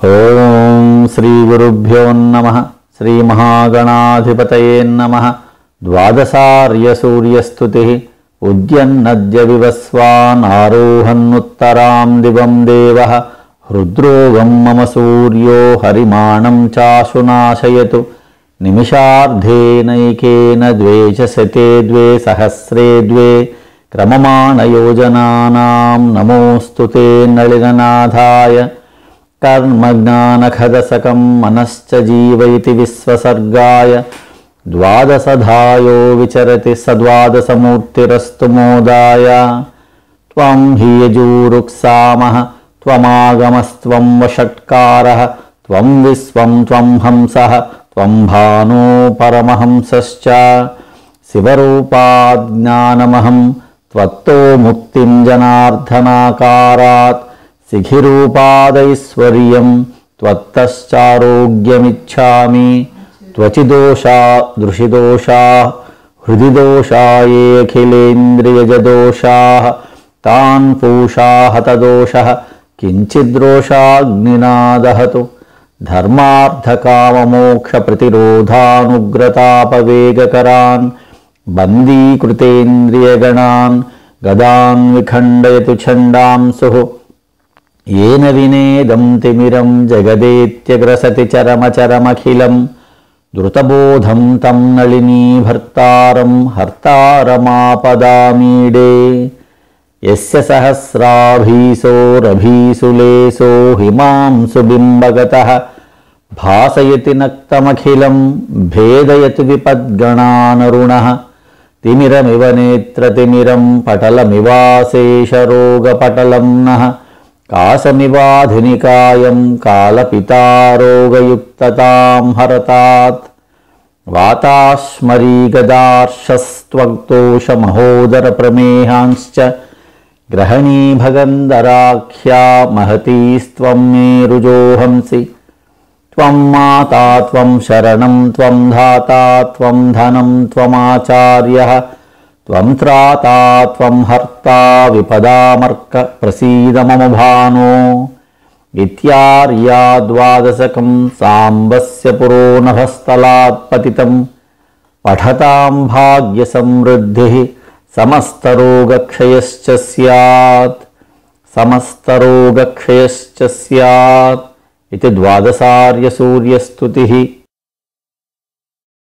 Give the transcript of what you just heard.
ఓం శ్రీ గురుభ్యో నమః. శ్రీ మహాగణాధిపతయే నమః. ద్వాదశార్య సూర్యస్తుతి ఉద్యన్నద్య వివస్వాన్ ఆరోహన్నుత్తరాం దివం దేవః హృద్రోగం మమ సూర్యో హరిమాణం చాశునాశయతు నిమిషార్ధేనైకేన ద్వే చ శతే ద్వే సహస్రే ద్వే క్రమమాణయోజనానాం నమోస్తుతే నళిననాథాయ కర్మజ్ఞానఖదసకం మనశ్చ జీవైతి విశ్వసర్గాయ ద్వాదశధాయో విచరతి సద్వాదశమూర్తిరస్తు మోదాయ త్వం హి యజూరుక్సామః త్వమాగమస్త్వం వషట్కారః త్వం విశ్వం త్వం హంసః త్వం భానో పరమహంసశ్చ శివరూపాజ్ఞానమహం త్వత్తో ముక్తిం జనార్దనాకారాత్ సిఖిరూపాదైశ్వర్యం త్వత్తశ్చారోగ్యమిచ్ఛామి త్వచిదోషా దృషిదోషా హృదిదోషాయేఖిలేంద్రియజదోషాః తాన్ పూషా హతదోషః కించిద్రోషాగ్నినా దహతు ధర్మార్థకామమోక్షప్రతిరోధానుగ్రతాపవేగకరాన్ బందీకృతేంద్రియగణాన్ గదాన్ విఖండయతు ఛండాంసుః येन विनेदं तिमिरं जगदेत्यग्रसति चरमचरमखिलं द्रुतबोधं तं नलिनीभर्तारं हर्तारमापदामीडे यस्य सहस्राभीसोरभीसुलेसो हिमांसु बिम्बगतः भासयति नक्तमखिलं भेदयति विपद्गणानरुणः तिमिरमिव नेत्रतिमिरं पटलमिवाशेषरोगपटलं नः काशमिवाधुनिकायं कालपितारोगयुक्ततां हरतात् वाताश्मरीगदार्शस्त्वक्तोषमहोदरप्रमेहांश्च ग्रहणीभगन्धराख्या महतीस्त्वं मेरुजोहंसि त्वं माता त्वं शरणं त्वं धाता त्वं धनं त्वमाचार्यः त्वं त्राता त्वं हर्ता विपदामर्क प्रसीद मम भानो इत्यार्या द्वादशकं साम्बस्य पुरोनभस्थलात् पतितं पठतां भाग्यसमृद्धिः समस्तरोगक्षयश्च स्यात् इति द्वादशार्य सूर्यस्तुतिः।